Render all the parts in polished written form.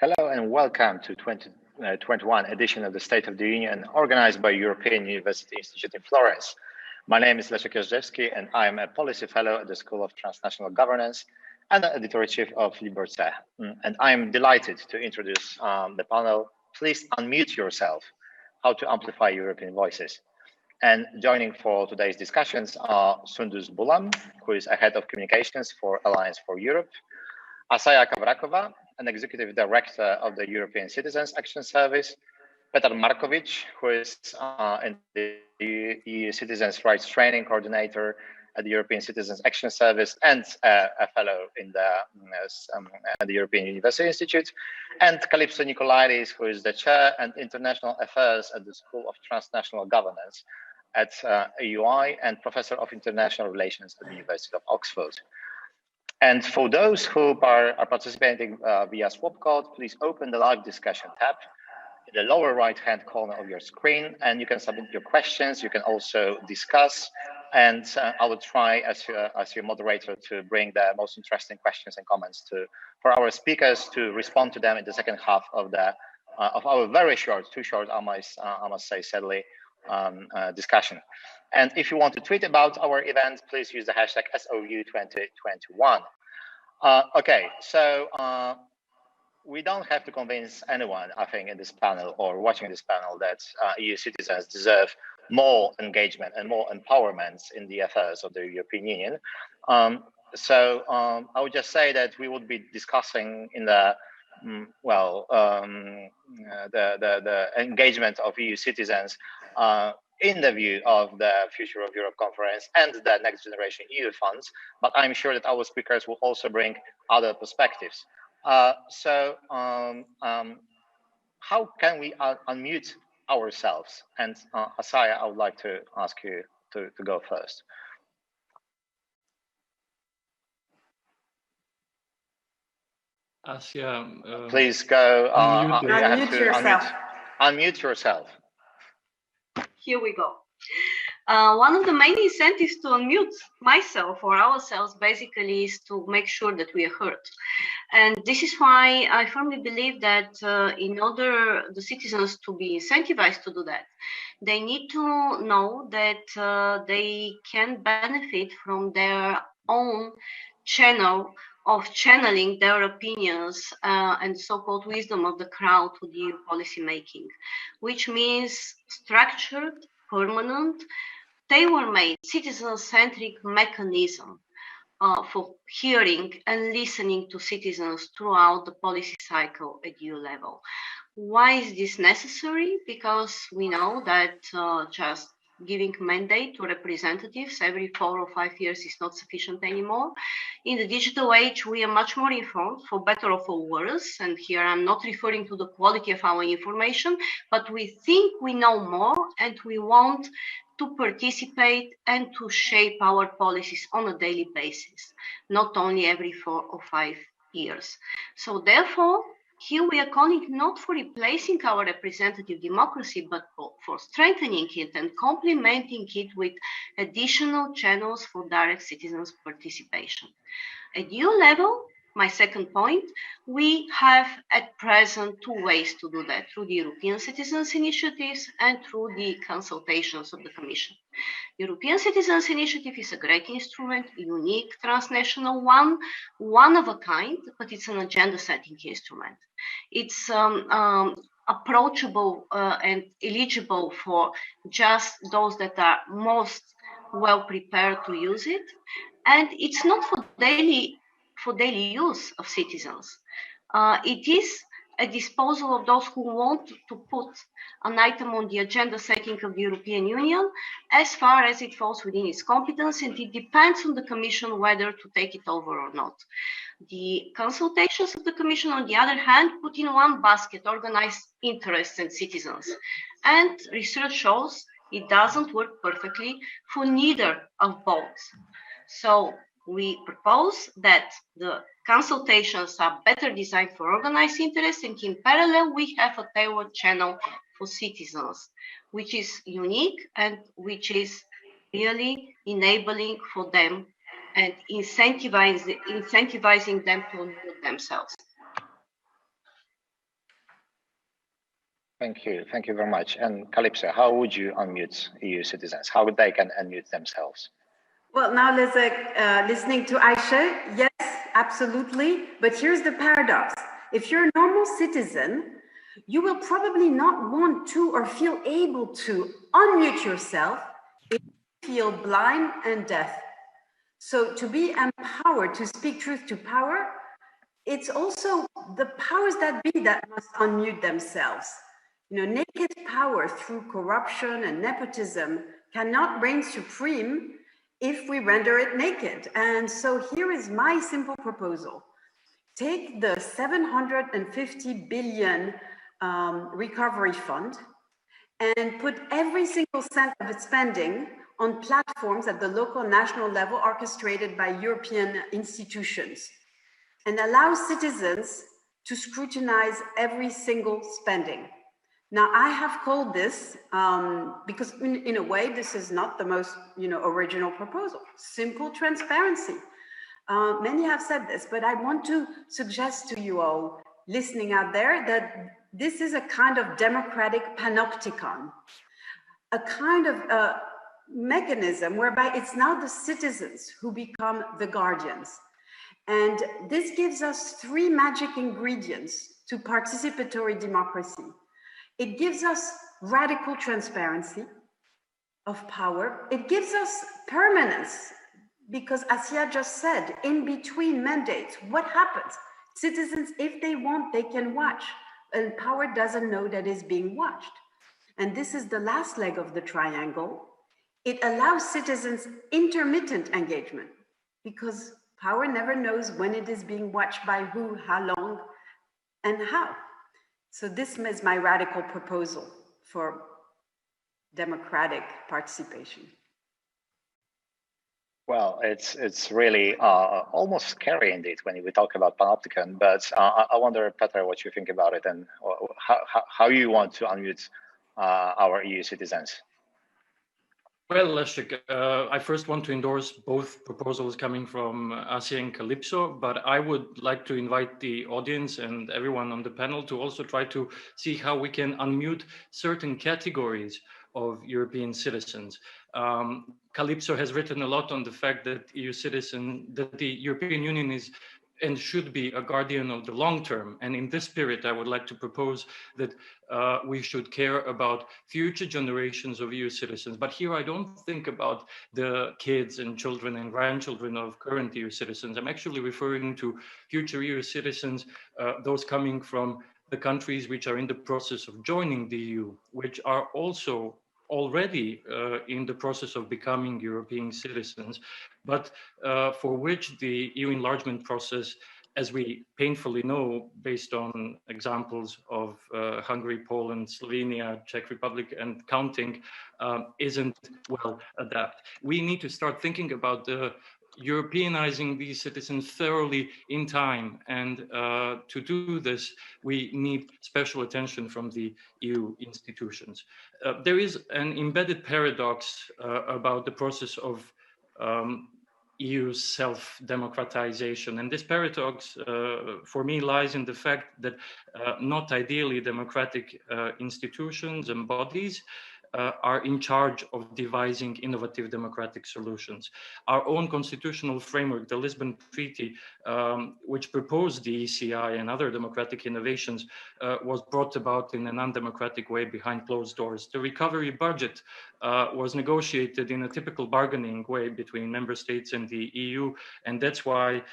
Hello and welcome to 2021 edition of the State of the Union organized by European University Institute in Florence. My name is Leszek Jażdżewski and I am a policy fellow at the School of Transnational Governance and the editor-in-chief of Liberté. And I am delighted to introduce the panel. Please unmute yourself, how to amplify European voices. And joining for today's discussions are Sundus Bulam, who is a head of communications for Alliance for Europe, Asaya Kavrakova, an executive director of the European Citizens Action Service, Petar Markovic, who is in the EU Citizens' Rights Training Coordinator at the European Citizens Action Service and a fellow in the European University Institute, and Kalypso Nikolaidis, who is the chair and international affairs at the School of Transnational Governance at AUI and professor of international relations at the University of Oxford. And for those who are participating via Swapcode, please open the live discussion tab in the lower right-hand corner of your screen, and you can submit your questions. You can also discuss, and I will try as your moderator to bring the most interesting questions and comments for our speakers to respond to them in the second half of our very short, too short, I must say, sadly, discussion. And if you want to tweet about our event, please use the hashtag SOU2021. Okay, so we don't have to convince anyone, I think, in this panel or watching this panel that EU citizens deserve more engagement and more empowerment in the affairs of the European Union. So I would just say that we would be discussing in the engagement of EU citizens in the view of the Future of Europe conference and the Next Generation EU funds, but I'm sure that our speakers will also bring other perspectives. So how can we unmute ourselves? And Asaya, I would like to ask you to go first. Asia, please go. Unmute yourself. Here we go. One of the main incentives to unmute myself or ourselves basically is to make sure that we are heard. And this is why I firmly believe that in order the citizens to be incentivized to do that, they need to know that they can benefit from their own channel of channeling their opinions and so-called wisdom of the crowd to the policy making, which means structured, permanent, tailor-made, citizen-centric mechanism for hearing and listening to citizens throughout the policy cycle at EU level. Why is this necessary? Because we know that just giving mandate to representatives every 4 or 5 years is not sufficient anymore. In the digital age, we are much more informed, for better or for worse. And here I'm not referring to the quality of our information, but we think we know more and we want to participate and to shape our policies on a daily basis, not only every 4 or 5 years. So therefore, here we are calling not for replacing our representative democracy, but for strengthening it and complementing it with additional channels for direct citizens' participation. At EU level, my second point, we have at present 2 ways to do that, through the European Citizens Initiatives and through the consultations of the Commission. European Citizens Initiative is a great instrument, unique, transnational one of a kind, but it's an agenda-setting instrument. It's approachable and eligible for just those that are most well prepared to use it, and it's not for daily use of citizens. It is at disposal of those who want to put an item on the agenda setting of the European Union as far as it falls within its competence, and it depends on the Commission whether to take it over or not. The consultations of the Commission, on the other hand, put in one basket organized interests and citizens. And research shows it doesn't work perfectly for neither of both. So we propose that the consultations are better designed for organized interests, and in parallel, we have a tailored channel for citizens, which is unique and which is really enabling for them and incentivizing them to unmute themselves. Thank you very much. And Calypso, how would you unmute EU citizens? How would they can unmute themselves? Well, now listening to Aisha, yes, absolutely. But here's the paradox. If you're a normal citizen, you will probably not want to or feel able to unmute yourself if you feel blind and deaf. So to be empowered, to speak truth to power, it's also the powers that be that must unmute themselves. You know, naked power through corruption and nepotism cannot reign supreme if we render it naked. And so here is my simple proposal. Take the 750 billion recovery fund and put every single cent of its spending on platforms at the local national level orchestrated by European institutions, and allow citizens to scrutinize every single spending. Now, I have called this, because in a way, this is not the most original proposal, simple transparency. Many have said this, but I want to suggest to you all listening out there that this is a kind of democratic panopticon, a kind of mechanism whereby it's now the citizens who become the guardians. And this gives us three magic ingredients to participatory democracy. It gives us radical transparency of power. It gives us permanence, because Asia just said, in between mandates, what happens? Citizens, if they want, they can watch, and power doesn't know that it's being watched. And this is the last leg of the triangle. It allows citizens intermittent engagement, because power never knows when it is being watched by who, how long, and how. So this is my radical proposal for democratic participation. Well, it's really almost scary indeed when we talk about panopticon, but I wonder, Peter, what you think about it and how you want to unmute our EU citizens. Well, Leszek, I first want to endorse both proposals coming from Asia and Calypso, but I would like to invite the audience and everyone on the panel to also try to see how we can unmute certain categories of European citizens. Calypso has written a lot on the fact that the European Union is and should be a guardian of the long term. And in this spirit, I would like to propose that we should care about future generations of EU citizens. But here I don't think about the kids and children and grandchildren of current EU citizens. I'm actually referring to future EU citizens, those coming from the countries which are in the process of joining the EU, which are also already in the process of becoming European citizens, but for which the EU enlargement process, as we painfully know, based on examples of Hungary, Poland, Slovenia, Czech Republic, and counting, isn't well adapted. We need to start thinking about Europeanizing these citizens thoroughly in time. And to do this, we need special attention from the EU institutions. There is an embedded paradox about the process of EU self-democratization. And this paradox, for me, lies in the fact that not ideally democratic institutions and bodies are in charge of devising innovative democratic solutions. Our own constitutional framework, the Lisbon Treaty, which proposed the ECI and other democratic innovations, was brought about in an undemocratic way behind closed doors. The recovery budget was negotiated in a typical bargaining way between member states and the EU, and that's why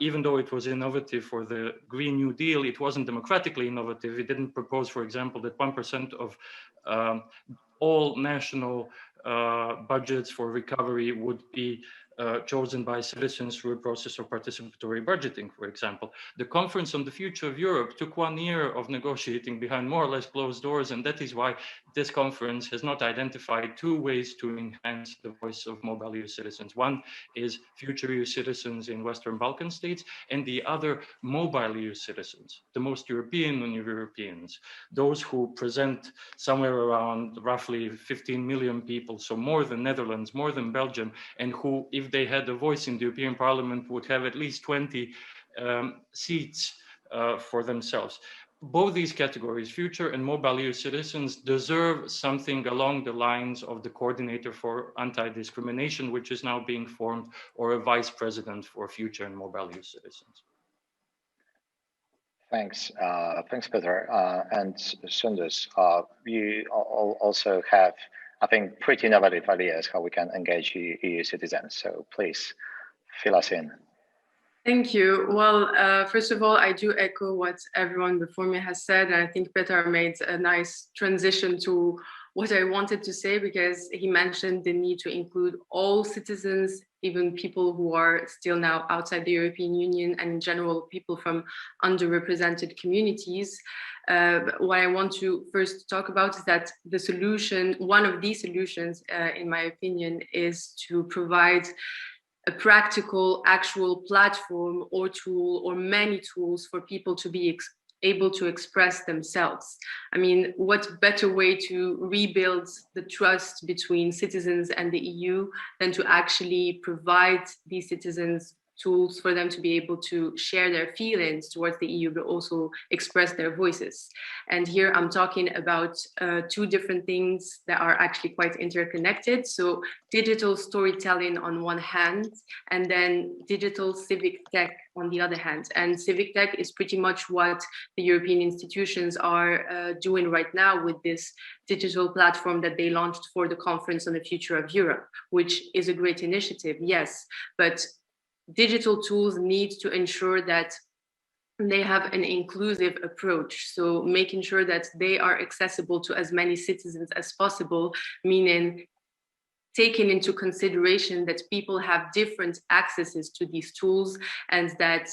even though it was innovative for the Green New Deal, it wasn't democratically innovative. It didn't propose, for example, that 1% of all national budgets for recovery would be chosen by citizens through a process of participatory budgeting, for example. The Conference on the Future of Europe took 1 year of negotiating behind more or less closed doors, and that is why this conference has not identified 2 ways to enhance the voice of mobile EU citizens. One is future EU citizens in Western Balkan states, and the other mobile EU citizens, the most European Europeans, those who present somewhere around roughly 15 million people, so more than Netherlands, more than Belgium, and who, if they had a voice in the European Parliament, would have at least 20 seats for themselves. both these categories, future and mobile EU citizens, deserve something along the lines of the coordinator for anti-discrimination, which is now being formed, or a vice president for future and mobile EU citizens. Thanks, Peter. And Sundus, you also have, I think, pretty innovative ideas how we can engage EU citizens. So please fill us in. Thank you. Well, first of all, I do echo what everyone before me has said. And I think Peter made a nice transition to what I wanted to say, because he mentioned the need to include all citizens, even people who are still now outside the European Union, and in general, people from underrepresented communities. What I want to first talk about is that the solution, one of these solutions, in my opinion, is to provide a practical, actual platform or tool or many tools for people to be able to express themselves. I mean, what better way to rebuild the trust between citizens and the EU than to actually provide these citizens tools for them to be able to share their feelings towards the EU, but also express their voices. And here I'm talking about two different things that are actually quite interconnected. So digital storytelling on one hand, and then digital civic tech on the other hand. And civic tech is pretty much what the European institutions are doing right now with this digital platform that they launched for the Conference on the Future of Europe, which is a great initiative, yes, but digital tools need to ensure that they have an inclusive approach. So making sure that they are accessible to as many citizens as possible, meaning taking into consideration that people have different accesses to these tools, and that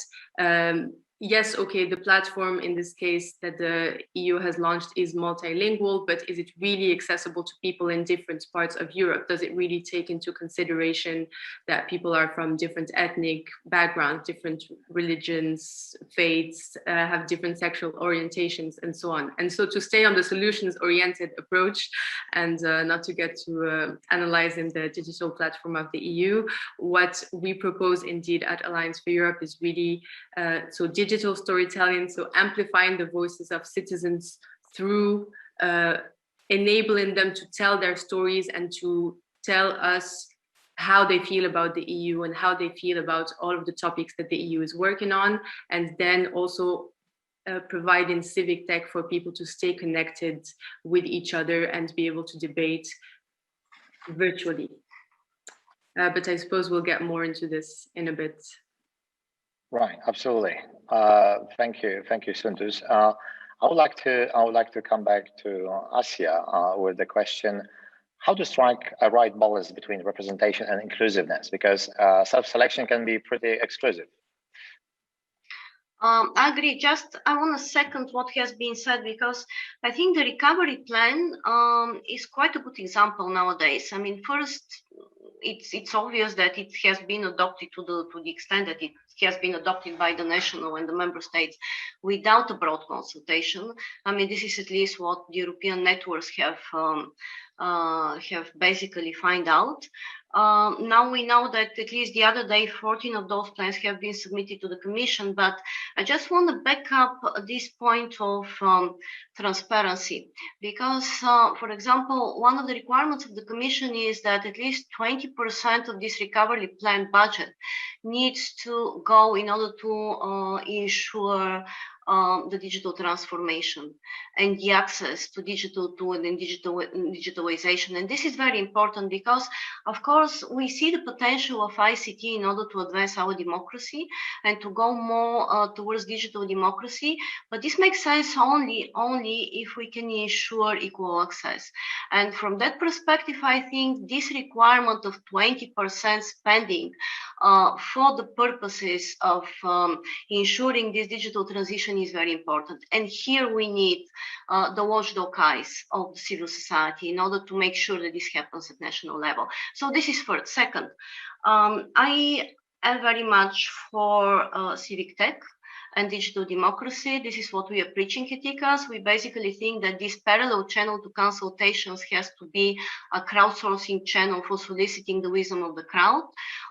yes, okay, the platform in this case that the EU has launched is multilingual, but is it really accessible to people in different parts of Europe? Does it really take into consideration that people are from different ethnic backgrounds, different religions, faiths, have different sexual orientations, and so on? And so to stay on the solutions-oriented approach and not to get to analyzing the digital platform of the EU, what we propose indeed at Alliance for Europe is really so digital storytelling, so amplifying the voices of citizens through enabling them to tell their stories and to tell us how they feel about the EU and how they feel about all of the topics that the EU is working on, and then also providing civic tech for people to stay connected with each other and be able to debate virtually. But I suppose we'll get more into this in a bit. Right, absolutely. Thank you, Sundus. I would like to come back to Asia with the question: how to strike a right balance between representation and inclusiveness? Because self-selection can be pretty exclusive. I agree. Just I want to second what has been said, because I think the recovery plan is quite a good example nowadays. I mean, first, it's obvious that it has been adopted to the extent that it has been adopted by the national and the member states without a broad consultation. I mean, this is at least what the European networks have basically find out. Now we know that at least the other day, 14 of those plans have been submitted to the Commission, but I just want to back up this point of transparency, because, for example, one of the requirements of the Commission is that at least 20% of this recovery plan budget needs to go in order to ensure the digital transformation and the access to digital tool and digitalization. And this is very important because, of course, we see the potential of ICT in order to advance our democracy and to go more towards digital democracy. But this makes sense only if we can ensure equal access. And from that perspective, I think this requirement of 20% spending for the purposes of ensuring this digital transition is very important. And here we need the watchdog eyes of the civil society in order to make sure that this happens at national level. So this is first. Second, I am very much for civic tech. and digital democracy. This is what we are preaching at ICAS. We basically think that this parallel channel to consultations has to be a crowdsourcing channel for soliciting the wisdom of the crowd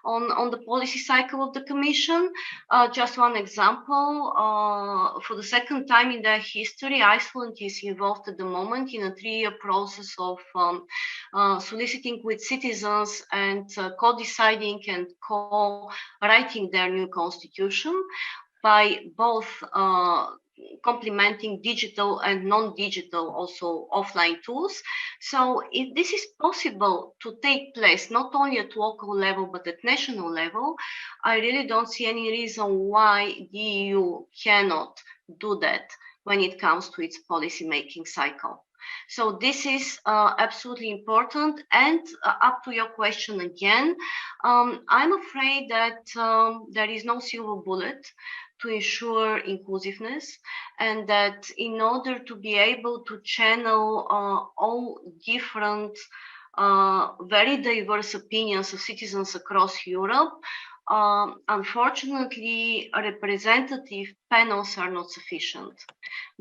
on the policy cycle of the Commission. Just one example, for the second time in their history, Iceland is involved at the moment in a 3-year process of soliciting with citizens and co-deciding and co-writing their new constitution by both complementing digital and non-digital, also offline tools. So if this is possible to take place not only at local level but at national level, I really don't see any reason why the EU cannot do that when it comes to its policy making cycle. So this is absolutely important. And up to your question again, I'm afraid that there is no silver bullet to ensure inclusiveness, and that in order to be able to channel all different, very diverse opinions of citizens across Europe, unfortunately, representative panels are not sufficient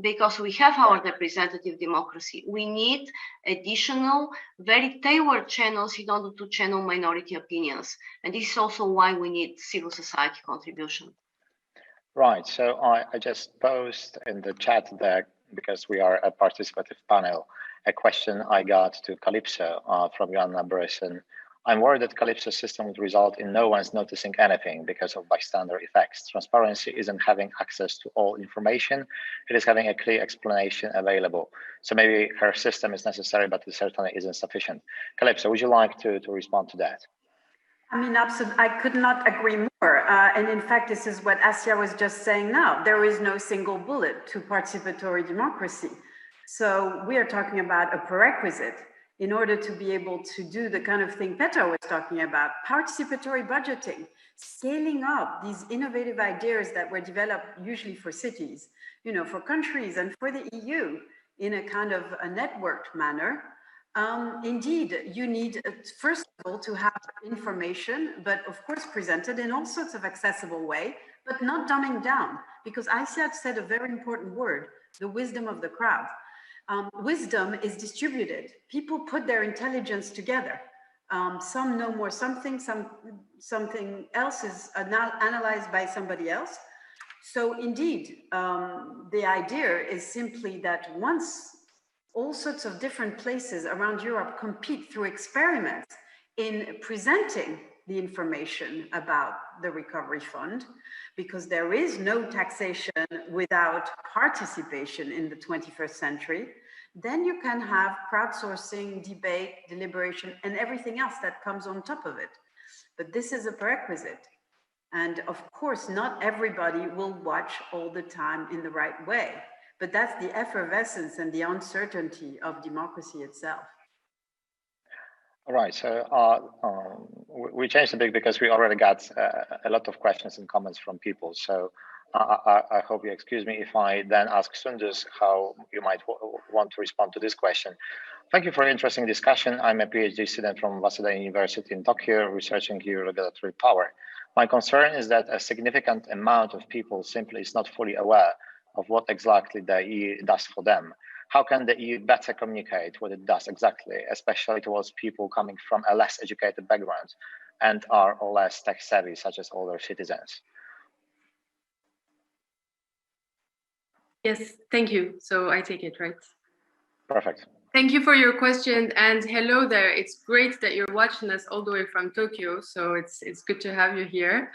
because we have our representative democracy. We need additional, very tailored channels in order to channel minority opinions. And this is also why we need civil society contribution. Right, so I just posed in the chat there, because we are a participative panel, a question I got to Calypso from Joanna Bryson. I'm worried that Calypso's system would result in no one's noticing anything because of bystander effects. Transparency isn't having access to all information, it is having a clear explanation available. So maybe her system is necessary, but it certainly isn't sufficient. Calypso, would you like to respond to that? I mean, absolutely, I could not agree more. And in fact, this is what Asia was just saying now. There is no single bullet to participatory democracy. So we are talking about a prerequisite in order to be able to do the kind of thing Petra was talking about, participatory budgeting, scaling up these innovative ideas that were developed usually for cities, you know, for countries and for the EU in a kind of a networked manner. Indeed, you need, first of all, to have information, but of course presented in all sorts of accessible way, but not dumbing down, because Aisha said a very important word, the wisdom of the crowd. Wisdom is distributed. People put their intelligence together. Some know more something else is analyzed by somebody else. So indeed, the idea is simply that once all sorts of different places around Europe compete through experiments in presenting the information about the recovery fund, because there is no taxation without participation in the 21st century, then you can have crowdsourcing, debate, deliberation, and everything else that comes on top of it. But this is a prerequisite. And of course, not everybody will watch all the time in the right way. But that's the effervescence and the uncertainty of democracy itself. All right, so we changed a bit because we already got a lot of questions and comments from people. So I hope you excuse me if I then ask Sundus how you might want to respond to this question. Thank you for an interesting discussion. I'm a PhD student from Waseda University in Tokyo, researching EU regulatory power. My concern is that a significant amount of people simply is not fully aware of what exactly the EU does for them. How can the EU better communicate what it does exactly, especially towards people coming from a less educated background and are less tech savvy, such as older citizens? Yes, thank you. So I take it, right? Perfect. Thank you for your question, and hello there. It's great that you're watching us all the way from Tokyo, so it's good to have you here.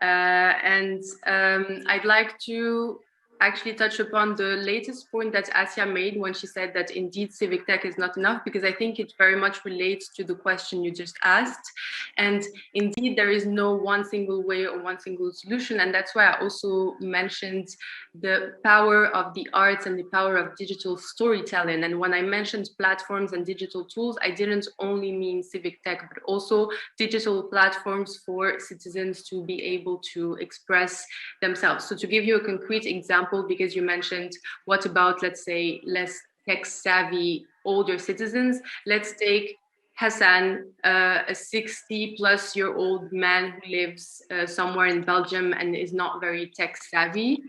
I'd like to actually touch upon the latest point that Asia made when she said that indeed civic tech is not enough, because I think it very much relates to the question you just asked. And indeed, there is no one single way or one single solution. And that's why I also mentioned the power of the arts and the power of digital storytelling. And when I mentioned platforms and digital tools, I didn't only mean civic tech, but also digital platforms for citizens to be able to express themselves. So to give you a concrete example, because you mentioned what about, let's say, less tech savvy older citizens, let's take Hassan, a 60-plus-year-old man who lives somewhere in Belgium and is not very tech savvy.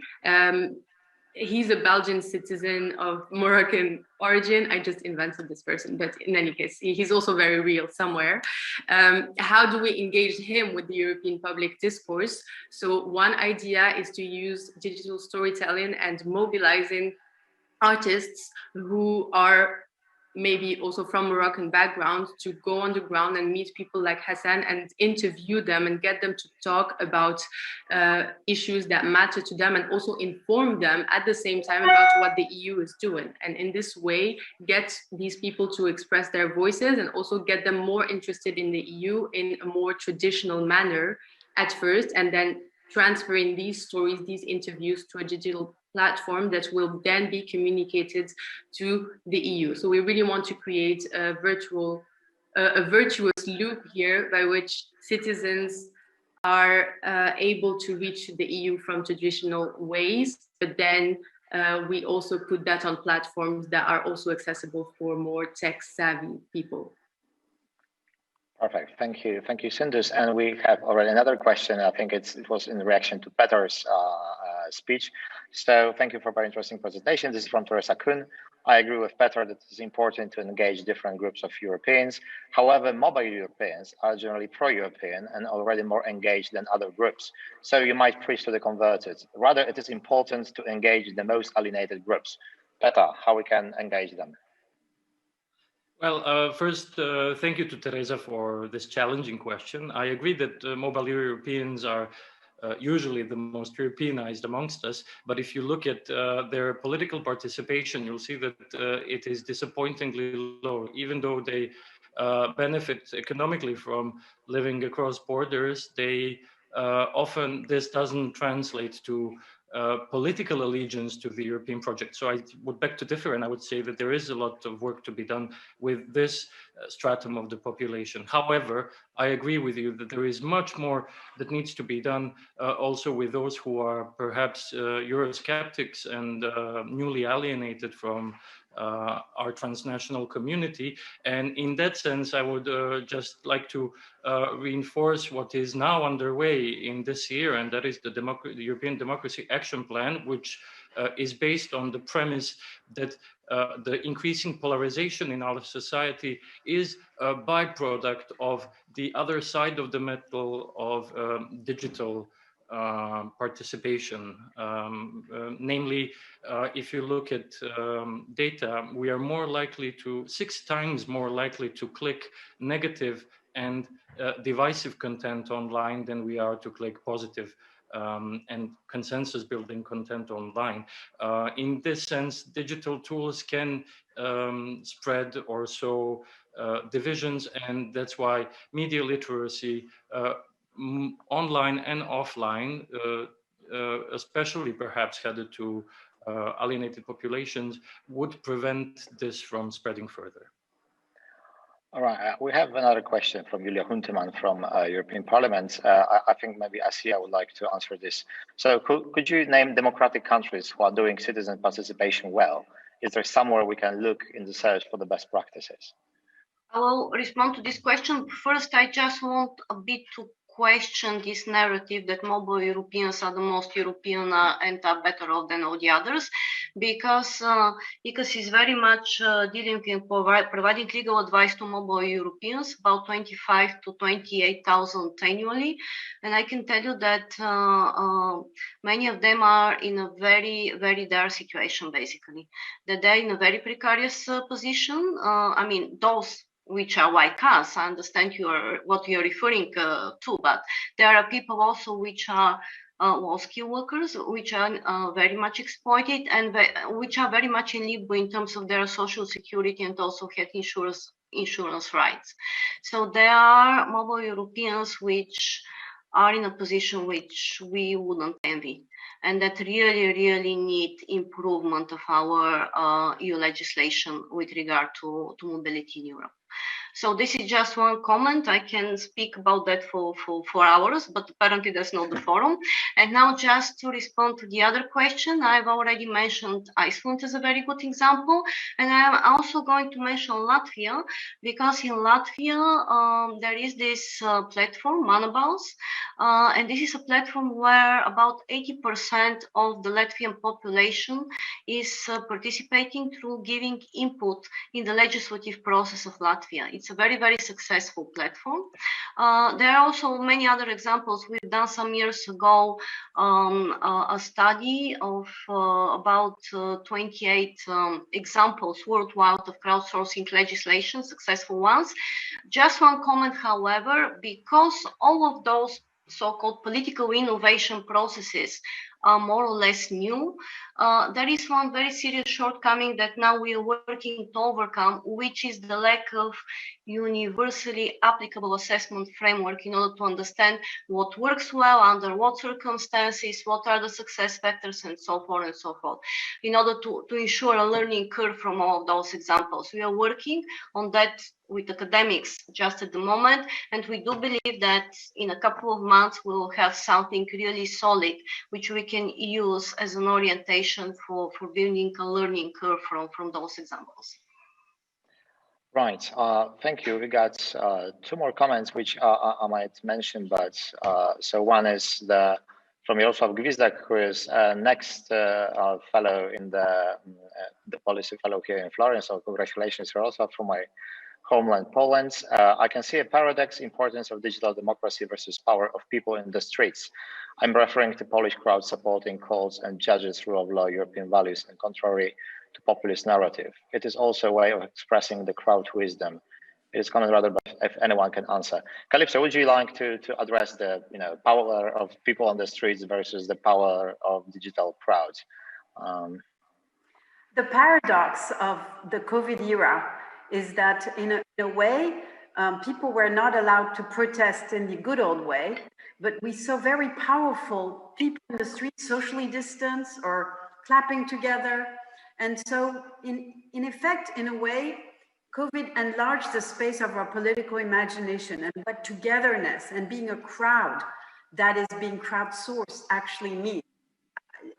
He's a Belgian citizen of Moroccan origin. I just invented this person, but in any case, he's also very real somewhere. How do we engage him with the European public discourse? So one idea is to use digital storytelling and mobilizing artists who are maybe also from Moroccan background to go on the ground and meet people like Hassan and interview them and get them to talk about issues that matter to them and also inform them at the same time about what the EU is doing. And in this way, get these people to express their voices and also get them more interested in the EU in a more traditional manner at first, and then transferring these stories, these interviews to a digital platform that will then be communicated to the EU. So we really want to create a virtuous loop here by which citizens are able to reach the EU from traditional ways, but then we also put that on platforms that are also accessible for more tech-savvy people. Perfect. Thank you, Sindus. And we have already another question. I think it was in reaction to Peter's speech. So thank you for a very interesting presentation. This is from Teresa Kuhn. I agree with Peter that it's important to engage different groups of Europeans. However, mobile Europeans are generally pro-European and already more engaged than other groups. So you might preach to the converted. Rather, it is important to engage the most alienated groups. Peter, how we can engage them? Well, first, thank you to Teresa for this challenging question. I agree that mobile Europeans are usually the most Europeanized amongst us, but if you look at their political participation, you'll see that it is disappointingly low, even though they benefit economically from living across borders. They often, this doesn't translate to political allegiance to the European project. So I would beg to differ, and I would say that there is a lot of work to be done with this stratum of the population. However, I agree with you that there is much more that needs to be done also with those who are perhaps Eurosceptics and newly alienated from our transnational community. And in that sense, I would just like to reinforce what is now underway in this year, and that is the European Democracy Action Plan, which is based on the premise that the increasing polarization in our society is a byproduct of the other side of the metal of digital participation. Namely, if you look at data, we are more likely to, 6 times more likely to click negative and divisive content online than we are to click positive and consensus building content online. In this sense, digital tools can spread or sow divisions, and that's why media literacy, online and offline, especially perhaps headed to alienated populations, would prevent this from spreading further. All right, we have another question from Julia Huntemann from European Parliament. I think maybe Asia would like to answer this. So could you name democratic countries who are doing citizen participation well? Is there somewhere we can look in the search for the best practices? I will respond to this question. First, I just want a bit to question this narrative that mobile Europeans are the most European and are better off than all the others, because it's very much dealing in providing legal advice to mobile Europeans, about 25 to 28,000 annually. And I can tell you that many of them are in a very, very dire situation, basically, that they're in a very precarious position. I mean, those which are white cars, I understand what you're referring to, but there are people also which are low-skilled workers, which are very much exploited and which are very much in limbo in terms of their social security and also health insurance rights. So there are mobile Europeans which are in a position which we wouldn't envy, and that really, really need improvement of our EU legislation with regard to mobility in Europe. So this is just one comment. I can speak about that for hours, but apparently that's not the forum. And now just to respond to the other question, I've already mentioned Iceland as a very good example. And I'm also going to mention Latvia, because in Latvia, there is this platform, Manabals, and this is a platform where about 80% of the Latvian population is participating through giving input in the legislative process of Latvia. It's a very, very successful platform. There are also many other examples. We've done some years ago a study of about 28 examples worldwide of crowdsourcing legislation, successful ones. Just one comment, however, because all of those so-called political innovation processes are more or less new, there is one very serious shortcoming that now we are working to overcome, which is the lack of universally applicable assessment framework in order to understand what works well, under what circumstances, what are the success factors, and so forth and so forth, in order to ensure a learning curve from all of those examples. We are working on that with academics just at the moment, and we do believe that in a couple of months we will have something really solid which we can use as an orientation for building a learning curve from those examples. Right, thank you. We got two more comments which I might mention, but so one is from Jarosław Gwizdak, who is next fellow in the policy fellow here in Florence. So congratulations, Jarosław, from my homeland, Poland. I can see a paradox: importance of digital democracy versus power of people in the streets. I'm referring to Polish crowd supporting calls and judges' rule of law, European values, and contrary to populist narrative. It is also a way of expressing the crowd wisdom. It is comment rather, but if anyone can answer. Calypso, would you like to address the power of people on the streets versus the power of digital crowds? The paradox of the COVID era is that in a way, people were not allowed to protest in the good old way, but we saw very powerful people in the street socially distanced or clapping together. And so in effect, in a way, COVID enlarged the space of our political imagination and what togetherness and being a crowd that is being crowdsourced actually means.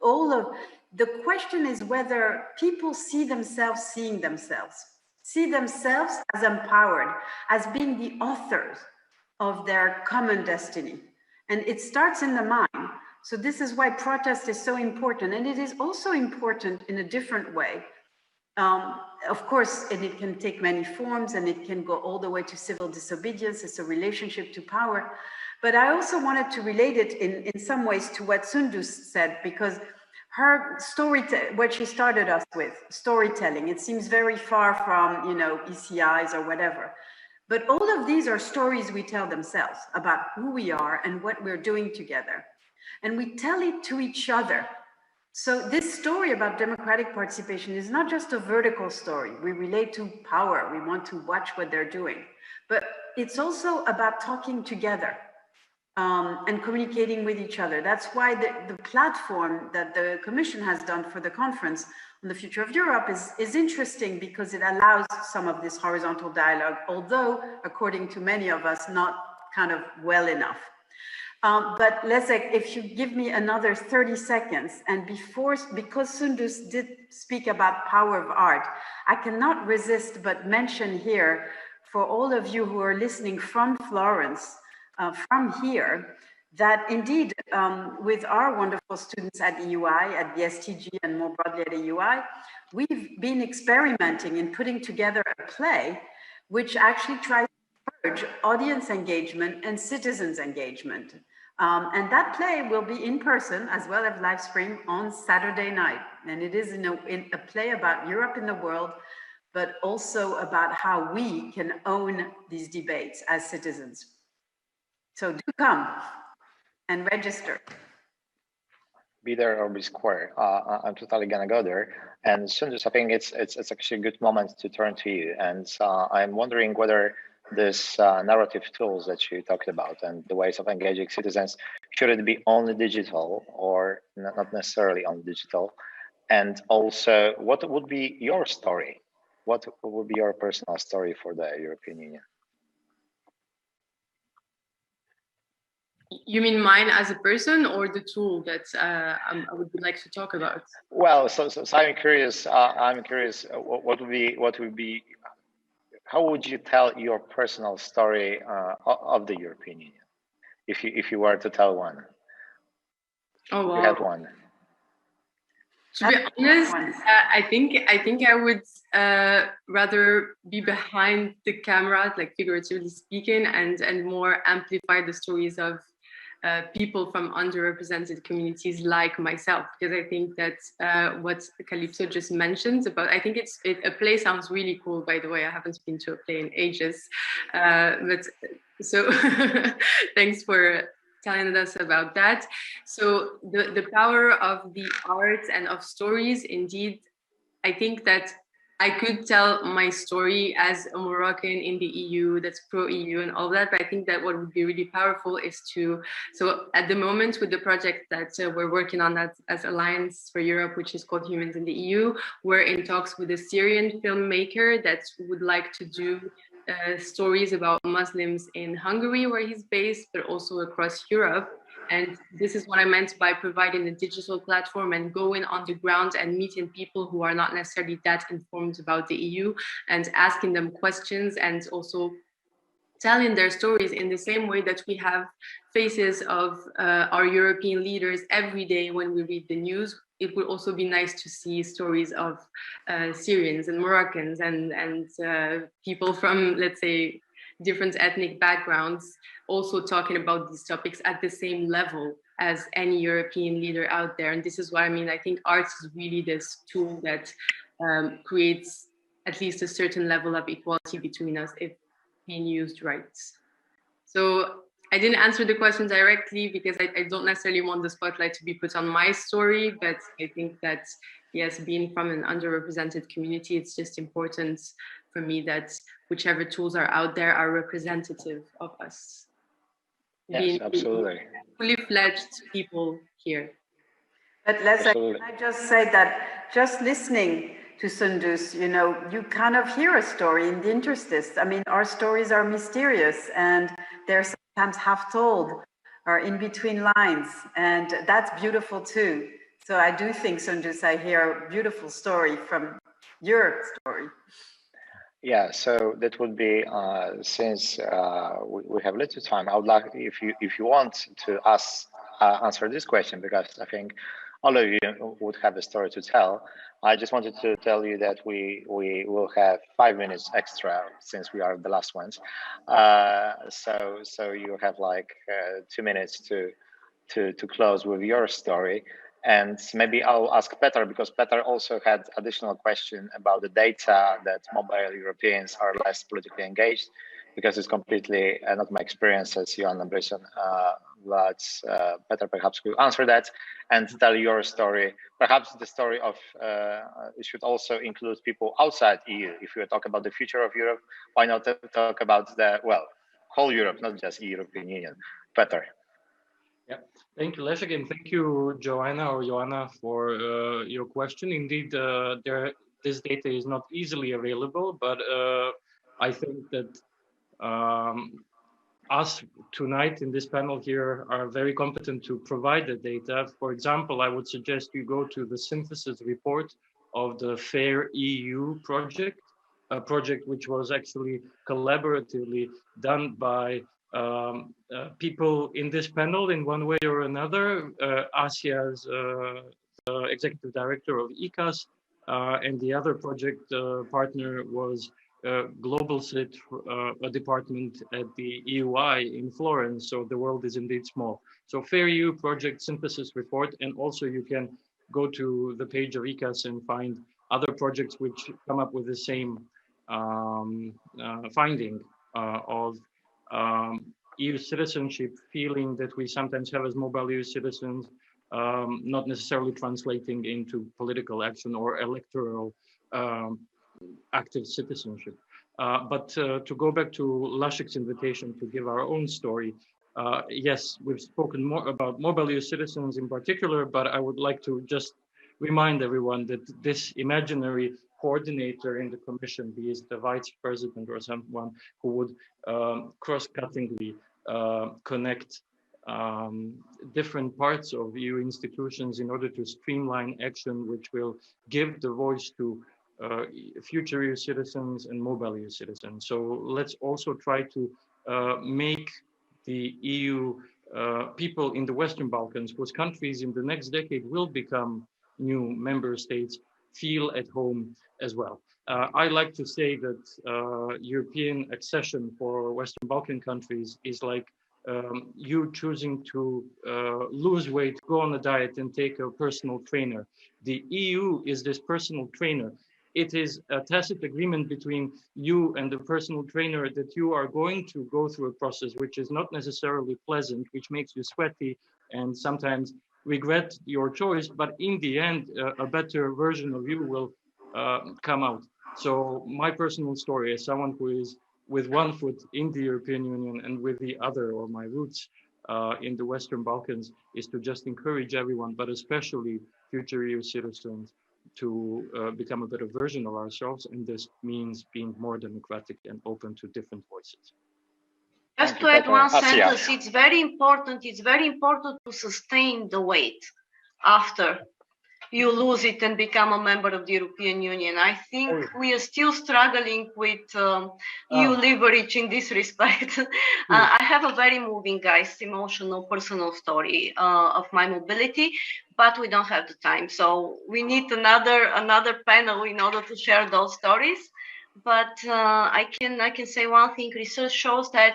The question is whether people see themselves see themselves as empowered, as being the authors of their common destiny. And it starts in the mind. So this is why protest is so important. And it is also important in a different way. Of course, and it can take many forms and it can go all the way to civil disobedience. It's a relationship to power. But I also wanted to relate it in some ways to what Sundus said, because her story, what she started us with, storytelling, it seems very far from, ECIs or whatever. But all of these are stories we tell themselves about who we are and what we're doing together. And we tell it to each other. So this story about democratic participation is not just a vertical story. We relate to power. We want to watch what they're doing. But it's also about talking together. And communicating with each other. That's why the platform that the Commission has done for the conference on the future of Europe is interesting, because it allows some of this horizontal dialogue, although, according to many of us, not kind of well enough. But Leszek, if you give me another 30 seconds, and because Sundus did speak about power of art, I cannot resist but mention here, for all of you who are listening from Florence, from here, that indeed, with our wonderful students at EUI, at the STG, and more broadly at EUI, we've been experimenting in putting together a play which actually tries to merge audience engagement and citizens engagement. And that play will be in person as well as live stream on Saturday night. And it is in a play about Europe in the world, but also about how we can own these debates as citizens. So do come and register. Be there or be square. I'm totally gonna go there. And Sundus, I think it's actually a good moment to turn to you. And I'm wondering whether this narrative tools that you talked about and the ways of engaging citizens, should it be only digital or not necessarily only digital? And also, what would be your story what would be your personal story for the European Union? You mean mine as a person, or the tool that I would like to talk about? Well, so I'm curious. What would be? How would you tell your personal story of the European Union, if you were to tell one? Oh, wow. You had one. To be honest, I think I would rather be behind the camera, like figuratively speaking, and more amplify the stories of people from underrepresented communities like myself, because I think that what Calypso just mentioned about, I think a play sounds really cool, by the way. I haven't been to a play in ages, but so thanks for telling us about that. So the power of the arts and of stories, indeed, I think that I could tell my story as a Moroccan in the EU that's pro-EU and all that, but I think that what would be really powerful is so at the moment with the project that we're working on that as Alliance for Europe, which is called Humans in the EU, we're in talks with a Syrian filmmaker that would like to do stories about Muslims in Hungary, where he's based, but also across Europe. And this is what I meant by providing a digital platform and going on the ground and meeting people who are not necessarily that informed about the EU and asking them questions and also telling their stories in the same way that we have faces of our European leaders every day when we read the news. It would also be nice to see stories of Syrians and Moroccans and people from, let's say, different ethnic backgrounds also talking about these topics at the same level as any European leader out there. And this is what I mean. I think arts is really this tool that creates at least a certain level of equality between us if being used right. So I didn't answer the question directly because I don't necessarily want the spotlight to be put on my story, but I think that, yes, being from an underrepresented community, it's just important for me that whichever tools are out there are representative of us. Yes, being absolutely. Fully fledged people here. But Leszek, can I just say that just listening to Sundus, you know, you kind of hear a story in the interstices. I mean, our stories are mysterious and they're sometimes half told or in between lines, and that's beautiful too. So I do think, Sundus, I hear a beautiful story from your story. Yeah, so that would be since we have little time. I would like if you want to answer this question, because I think all of you would have a story to tell. I just wanted to tell you that we will have 5 minutes extra since we are the last ones. So you have like 2 minutes to close with your story. And maybe I'll ask Peter, because Peter also had additional question about the data that mobile Europeans are less politically engaged, because it's completely not my experience as Joanna Bryson, but Peter perhaps could answer that and tell your story. Perhaps the story of, it should also include people outside EU. If you talk about the future of Europe, why not talk about the, well, whole Europe, not just the European Union. Peter. Yeah, thank you, Leszek, and thank you, Joanna, for your question. Indeed, this data is not easily available, but I think that us tonight in this panel here are very competent to provide the data. For example, I would suggest you go to the synthesis report of the Fair EU project, a project which was actually collaboratively done by people in this panel in one way or another. Asia's executive director of ECAS, and the other project partner was Global Sit, a department at the EUI in Florence. So the world is indeed small. So Fair EU project synthesis report, and also you can go to the page of ECAS and find other projects which come up with the same finding of EU citizenship, feeling that we sometimes have as mobile EU citizens, not necessarily translating into political action or electoral active citizenship. But to go back to Leszek's invitation to give our own story, yes, we've spoken more about mobile EU citizens in particular, but I would like to just remind everyone that this imaginary coordinator in the Commission, be it the Vice President or someone who would cross-cuttingly connect different parts of EU institutions in order to streamline action, which will give the voice to future EU citizens and mobile EU citizens. So let's also try to make the EU people in the Western Balkans, whose countries in the next decade will become new member states, feel at home as well. I like to say that European accession for Western Balkan countries is like you choosing to lose weight, go on a diet and take a personal trainer. The EU is this personal trainer. It is a tacit agreement between you and the personal trainer that you are going to go through a process which is not necessarily pleasant, which makes you sweaty and sometimes regret your choice, but in the end, a better version of you will come out. So my personal story as someone who is with one foot in the European Union and with the other, or my roots in the Western Balkans, is to just encourage everyone, but especially future EU citizens, to become a better version of ourselves. And this means being more democratic and open to different voices. Just to add one sentence, it's very important to sustain the weight after you lose it and become a member of the European Union. I think we are still struggling with EU leverage in this respect. I have a very moving, guys, emotional, personal story of my mobility, but we don't have the time. So we need another panel in order to share those stories. But I can say one thing. Research shows that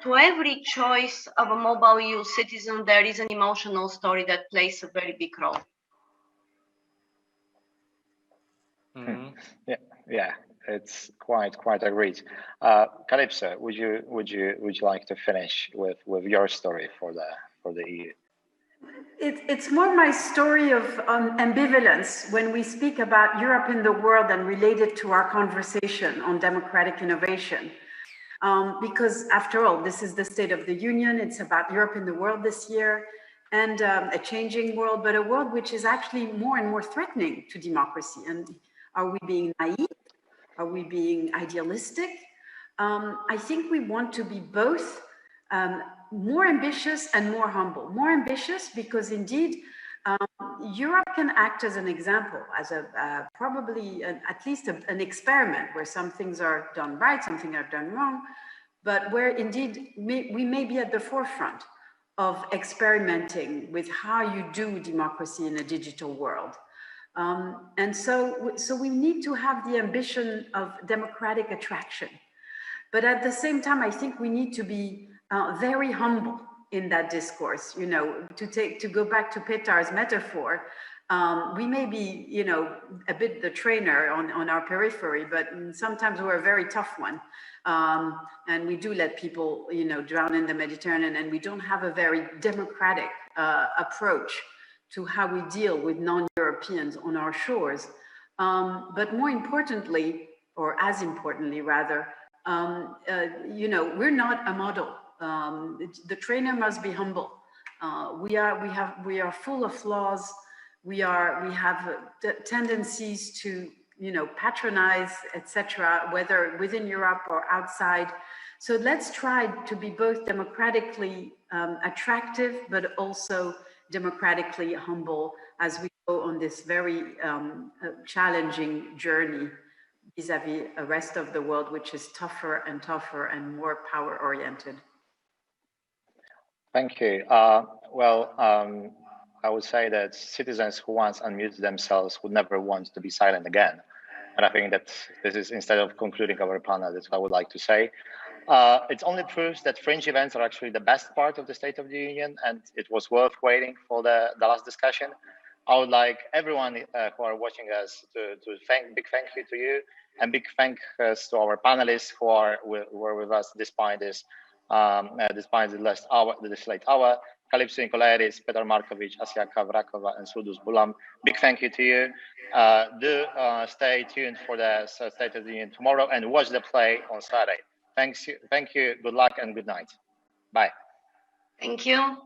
to every choice of a mobile EU citizen, there is an emotional story that plays a very big role. Yeah, it's quite agreed. Calypso, would you like to finish with your story for the EU? It's more my story of ambivalence when we speak about Europe in the world and relate it to our conversation on democratic innovation. Because after all, this is the State of the Union. It's about Europe in the world this year, and a changing world, but a world which is actually more and more threatening to democracy. And are we being naive? Are we being idealistic? I think we want to be both more ambitious and more humble. More ambitious because indeed, Europe can act as an example, as a probably at least an experiment where some things are done right, some things are done wrong, but where indeed we may be at the forefront of experimenting with how you do democracy in a digital world. And so we need to have the ambition of democratic attraction. But at the same time, I think we need to be very humble in that discourse, you know, to go back to Petar's metaphor. We may be, you know, a bit the trainer on our periphery, but sometimes we're a very tough one. And we do let people, you know, drown in the Mediterranean, and we don't have a very democratic approach to how we deal with non-Europeans on our shores. But more importantly, or as importantly rather, you know, we're not a model. The trainer must be humble. We are full of flaws. We have tendencies to, you know, patronize, etc., whether within Europe or outside. So let's try to be both democratically attractive, but also democratically humble as we go on this very challenging journey vis-a-vis the rest of the world, which is tougher and tougher and more power-oriented. Thank you. Well, I would say that citizens who once unmute themselves would never want to be silent again. And I think that this is, instead of concluding our panel, that's what I would like to say. It only proves that fringe events are actually the best part of the State of the Union, and it was worth waiting for the last discussion. I would like everyone who are watching us to big thank you to you, and big thanks to our panelists who were with us despite this, despite the late hour. Calypso Nicolaides, Petar Markovic, Asia Kavrakova, and Sudus Bulam. Big thank you to you. Do stay tuned for the State of the Union tomorrow and watch the play on Saturday. Thank you. Good luck and good night. Bye. Thank you.